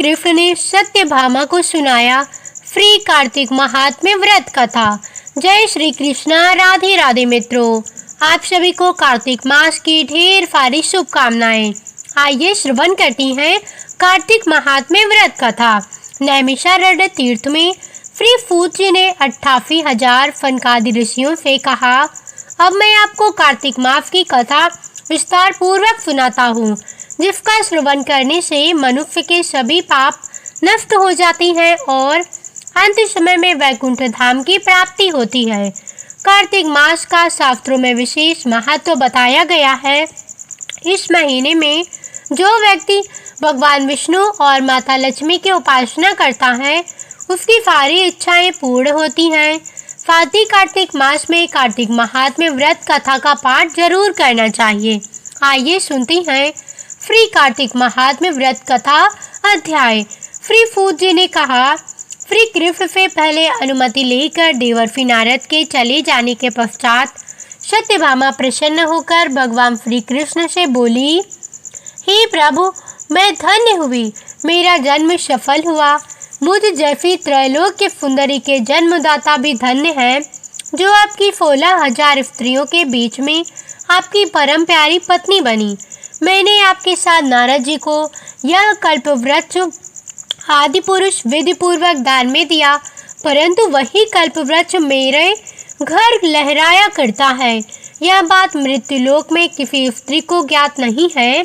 कृष्ण ने सत्यभामा को सुनाया श्री कार्तिक महात्म्य व्रत कथा। जय श्री कृष्णा। राधे राधे मित्रों, आप सभी को कार्तिक मास की ढेर सारी शुभकामनाएं। आइए श्रवण करती हैं कार्तिक महात्म्य व्रत कथा। नैमिषारण्य तीर्थ में श्री सूत जी ने 88,000 सनकादि ऋषियों से कहा, अब मैं आपको कार्तिक मास की कथा विस्तार पूर्वक सुनाता हूँ, जिसका श्रवण करने से मनुष्य के सभी पाप नष्ट हो जाती हैं और अंत समय में वैकुंठ धाम की प्राप्ति होती है। कार्तिक मास का शास्त्रों में विशेष महत्व बताया गया है। इस महीने में जो व्यक्ति भगवान विष्णु और माता लक्ष्मी की उपासना करता है, उसकी सारी इच्छाएं पूर्ण होती हैं। साथ ही कार्तिक मास में कार्तिक महात्म्य व्रत कथा का पाठ जरूर करना चाहिए। आइए सुनते हैं श्री कार्तिक महात्म्य व्रत कथा अध्याय। श्री सूत जी ने कहा, श्री कृष्ण से पहले अनुमति लेकर देवर्षि नारद के चले जाने के पश्चात सत्यभामा प्रसन्न होकर भगवान श्री कृष्ण से बोली, हे प्रभु, मैं धन्य हुई, मेरा जन्म सफल हुआ। मुझ जैसी त्रैलोक्य सुंदरी के जन्मदाता भी धन्य है, जो आपकी 16,000 स्त्रियों के बीच में आपकी परम प्यारी पत्नी बनी। मैंने आपके साथ नारद जी को यह कल्पवृक्ष आदि पुरुष विधि पूर्वक दान में दिया, परंतु वही कल्पवृक्ष मेरे घर लहराया करता है। यह बात मृत्युलोक में किसी स्त्री को ज्ञात नहीं है।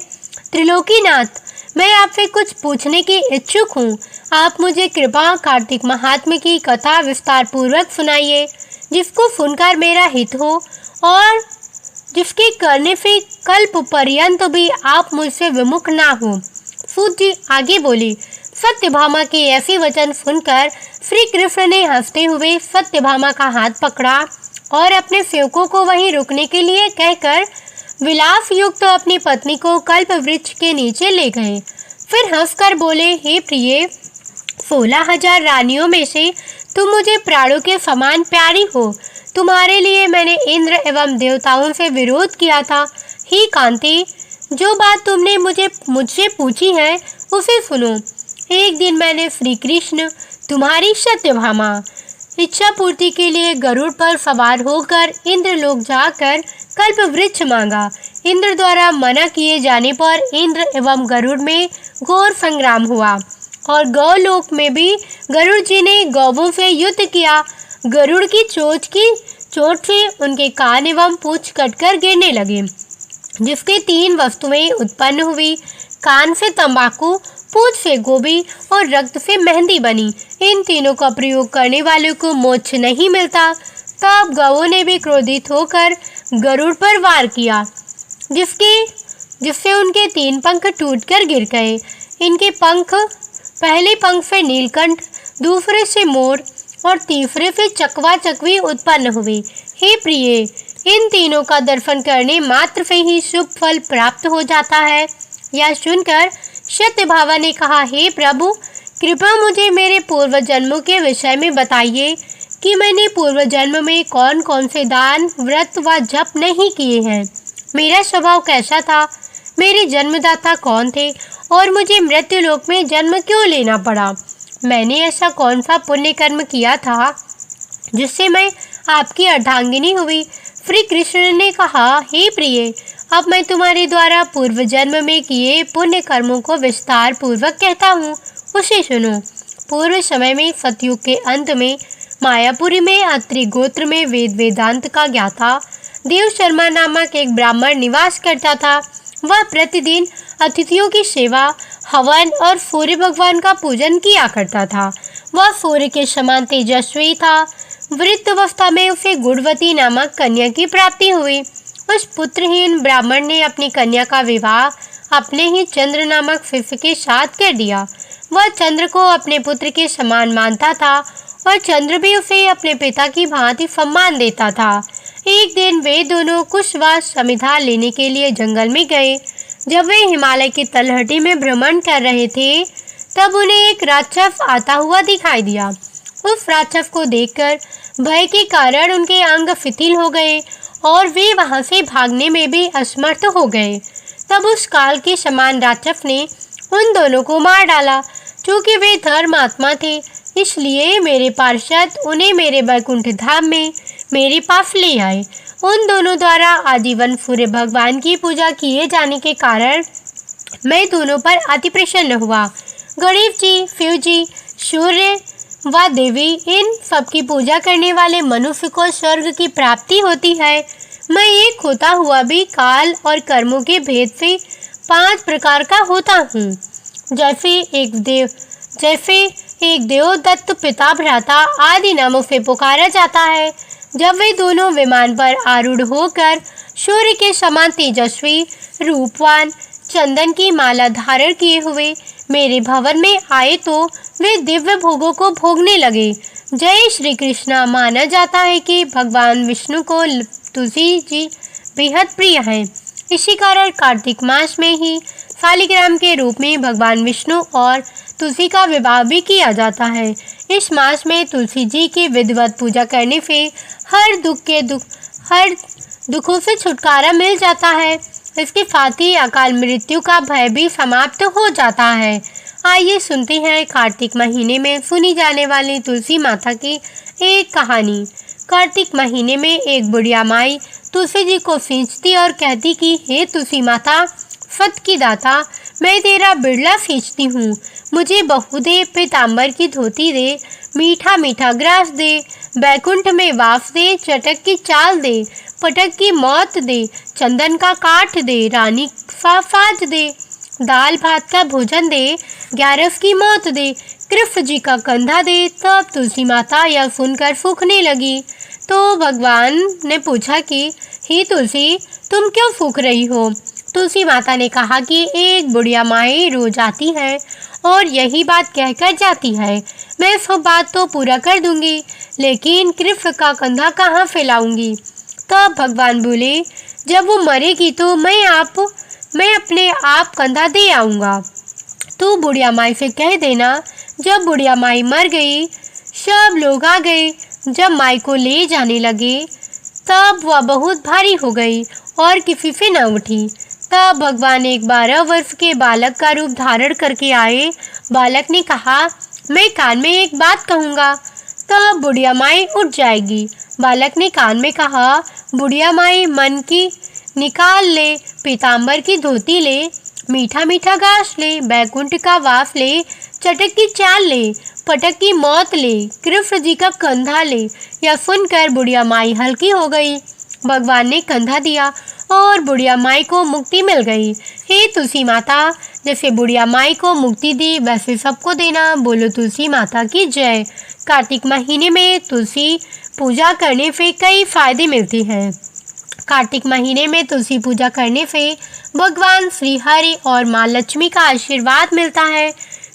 त्रिलोकीनाथ, मैं आपसे कुछ पूछने की इच्छुक हूँ। आप मुझे कृपा कार्तिक महात्म्य की कथा विस्तार पूर्वक सुनाइए, जिसको सुनकर मेरा हित हो और जिसके करने से कल्प पर्यंत भी आप मुझसे विमुख ना हो। सूत जी आगे बोली। सत्यभामा के ऐसे वचन सुनकर श्री कृष्ण ने हंसते हुए सत्यभामा का हाथ पकड़ा और अपने सेवकों को वहीं रुकने के लिए कहकर विलास युक्त अपनी पत्नी को कल्प वृक्ष के नीचे ले गए। फिर हंसकर बोले, हे प्रिय, 16,000 रानियों में से तुम मुझे प्राणों के समान प्यारी हो। तुम्हारे लिए मैंने इंद्र एवं देवताओं से विरोध किया था। हे कांति, जो बात तुमने मुझसे पूछी है उसे सुनो। एक दिन मैंने श्री कृष्ण तुम्हारी सत्यभामा इच्छा पूर्ति के लिए गरुड़ पर सवार होकर इंद्रलोक जाकर कल्प वृक्ष मांगा। इंद्र द्वारा मना किए जाने पर इंद्र एवं गरुड़ में घोर संग्राम हुआ और गौलोक में भी गरुड़ जी ने गौवों से युद्ध किया। गरुड़ की चोट से उनके कान एवं पूंछ कटकर गिरने लगे, जिसके 3 वस्तुएं उत्पन्न हुई। कान से तंबाकू, पूंछ से गोभी और रक्त से मेहंदी बनी। इन तीनों का प्रयोग करने वालों को मोक्ष नहीं मिलता। तब गौओं ने भी क्रोधित होकर गरुड़ पर वार किया, जिससे उनके 3 पंख टूटकर गिर गए। इनके पंख, पहले पंख से नीलकंठ, दूसरे से मोर और तीसरे से चकवा चकवी उत्पन्न हुए। हे प्रिय, इन तीनों का दर्शन करने मात्र से ही शुभ फल प्राप्त हो जाता है। यह सुनकर सत्यभामा ने कहा, हे प्रभु, कृपया मुझे मेरे पूर्व जन्मों के विषय में बताइए कि मैंने पूर्व जन्म में कौन कौन से दान, व्रत व जप नहीं किए हैं। मेरा स्वभाव कैसा था, मेरे जन्मदाता कौन थे और मुझे मृत्युलोक में जन्म क्यों लेना पड़ा। मैंने ऐसा कौन सा पुण्य कर्म किया था जिससे मैं आपकी अर्धांगिनी हुई। श्री कृष्ण ने कहा, हे प्रिय, अब मैं तुम्हारे द्वारा पूर्व जन्म में किए पुण्य कर्मों को विस्तार पूर्वक कहता हूँ, उसे सुनो। पूर्व समय में सतयुग के अंत में मायापुरी में अत्रि गोत्र में वेदांत का ज्ञाता देव शर्मा नामक एक ब्राह्मण निवास करता था। वह प्रतिदिन अतिथियों की सेवा, हवन और सूर्य भगवान का पूजन किया करता था। वह सूर्य के समान तेजस्वी था। वृद्धावस्था में उसे गुणवती नामक कन्या की प्राप्ति हुई। उस पुत्रहीन ब्राह्मण ने अपनी कन्या का विवाह अपने ही चंद्र नामक शिष्य के साथ कर दिया। वह चंद्र को अपने पुत्र के समान मानता था और चंद्र भी उसे अपने पिता की भांति सम्मान देता था। एक दिन वे दोनों कुछ वास समिधा लेने के लिए जंगल में गए। जब वे हिमालय की तलहटी में भ्रमण कर रहे थे, तब उन्हें एक राक्षस आता हुआ दिखाई दिया। उस राक्षस को देखकर भय के कारण उनके अंग शिथिल हो गए और वे वहां से भागने में भी असमर्थ हो गए। तब उस काल के समान राक्षस ने उन दोनों को मार डाला। क्योंकि वे धर्मात्मा थे, इसलिए मेरे पार्षद उन्हें मेरे वैकुंठ धाम में मेरे पास ले आए। उन दोनों द्वारा आजीवन सूर्य भगवान की पूजा किए जाने के कारण मैं दोनों पर अति प्रसन्न हुआ। गणेश जी, शिव जी, सूर्य व देवी, इन सबकी पूजा करने वाले मनुष्य को स्वर्ग की प्राप्ति होती है। मैं एक होता हुआ भी काल और कर्मों के भेद से 5 प्रकार का होता हूँ। जैसे एक देव दत्त, पिता, भ्राता आदि नामों से पुकारा जाता है। जब वे दोनों विमान पर आरूढ़ होकर सूर्य के समान तेजस्वी, रूपवान, चंदन की माला धारण किए हुए मेरे भवन में आए तो वे दिव्य भोगों को भोगने लगे। जय श्री कृष्ण। माना जाता है कि भगवान विष्णु को तुलसी जी बेहद प्रिय हैं। इसी कारण कार्तिक मास में ही शालिग्राम के रूप में भगवान विष्णु और तुलसी का विवाह भी किया जाता है। इस मास में तुलसी जी की विधिवत पूजा करने से हर दुखों से छुटकारा मिल जाता है। इसके साथ ही अकाल मृत्यु का भय भी समाप्त हो जाता है। आइए सुनते हैं कार्तिक महीने में सुनी जाने वाली तुलसी माता की एक कहानी। कार्तिक महीने में एक बुढ़िया माई तुलसी जी को सींचती और कहती कि हे तुलसी माता, सत की दाता, मैं तेरा बिरला सींचती हूँ। मुझे बहू दे, पीताम्बर की धोती दे, मीठा मीठा ग्रास दे, बैकुंठ में वास दे, चटक की चाल दे, पटक की मौत दे, चंदन का काठ दे, रानी सा साज दे, दाल भात का भोजन दे, ग्यारस की मौत दे, कृष्ण जी का कंधा दे। तब तुलसी माता यह सुनकर सूखने लगी। तो भगवान ने पूछा कि हे तुलसी, तुम क्यों सूख रही हो? तुलसी माता ने कहा कि एक बुढ़िया माई रोज आती है और यही बात कहकर जाती है। मैं सब बात तो पूरा कर दूंगी, लेकिन कृष्ण का कंधा कहाँ फैलाऊंगी? तब भगवान बोले, जब वो मरेगी तो मैं अपने आप कंधा दे आऊँगा। तू बुढ़िया माई से कह देना। जब बुढ़िया माई मर गई, सब लोग आ गए। जब माई को ले जाने लगे तब वह बहुत भारी हो गई और किसी से न उठी। तब भगवान एक 12 वर्ष के बालक का रूप धारण करके आए। बालक ने कहा, मैं कान में एक बात कहूँगा, तब बुढ़िया माई उठ जाएगी। बालक ने कान में कहा, बुढ़िया माई मन की निकाल ले, पीताम्बर की धोती ले, मीठा मीठा घास ले, बैकुंठ का वास ले, चटक की चाल ले, पटक की मौत ले, कृष्ण जी का कंधा ले। यह सुनकर बुढ़िया माई हल्की हो गई। भगवान ने कंधा दिया और बुढ़िया माई को मुक्ति मिल गई। हे तुलसी माता, जैसे बुढ़िया माई को मुक्ति दी वैसे सबको देना। बोलो तुलसी माता की जय। कार्तिक महीने में तुलसी पूजा करने से कई फायदे मिलते हैं। कार्तिक महीने में तुलसी पूजा करने से भगवान श्री हरि और माँ लक्ष्मी का आशीर्वाद मिलता है।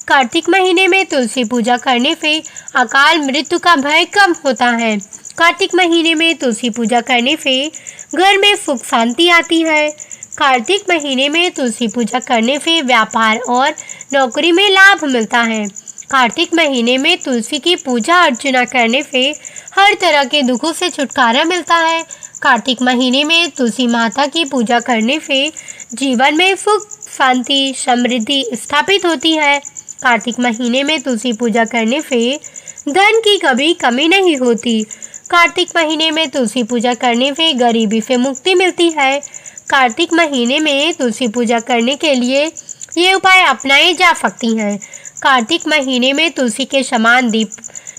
कार्तिक महीने में तुलसी पूजा करने से अकाल मृत्यु का भय कम होता है। कार्तिक महीने में तुलसी पूजा करने से घर में सुख शांति आती है। कार्तिक महीने में तुलसी पूजा करने से व्यापार और नौकरी में लाभ मिलता है। कार्तिक महीने में तुलसी की पूजा अर्चना करने से हर तरह के दुखों से छुटकारा मिलता है। कार्तिक महीने में तुलसी माता की पूजा करने से जीवन में सुख, शांति, समृद्धि स्थापित होती है। कार्तिक महीने में तुलसी पूजा करने से धन की कभी कमी नहीं होती। कार्तिक महीने में तुलसी पूजा करने से गरीबी से मुक्ति मिलती है। कार्तिक महीने में तुलसी पूजा करने के लिए ये उपाय अपनाए जा सकती हैं। कार्तिक महीने में तुलसी के समान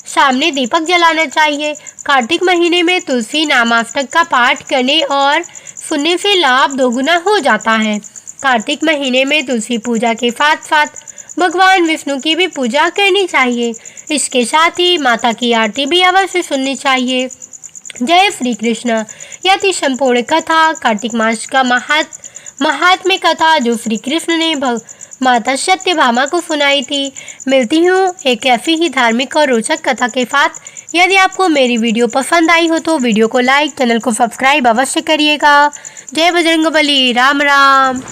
सामने दीपक जलाना चाहिए। कार्तिक महीने में तुलसी नामाष्टक का पाठ करने और सुनने से लाभ दोगुना हो जाता है। कार्तिक महीने में तुलसी पूजा के साथ साथ भगवान विष्णु की भी पूजा करनी चाहिए। इसके साथ ही माता की आरती भी अवश्य सुननी चाहिए। जय श्री कृष्ण। यह थी संपूर्ण कथा, कार्तिक मास का महात्म्य कथा जो श्री कृष्ण ने माता सत्यभामा को सुनाई थी। मिलती हूँ एक ऐसी ही धार्मिक और रोचक कथा के साथ। यदि आपको मेरी वीडियो पसंद आई हो तो वीडियो को लाइक, चैनल को सब्सक्राइब अवश्य करिएगा। जय बजरंगबली। राम राम।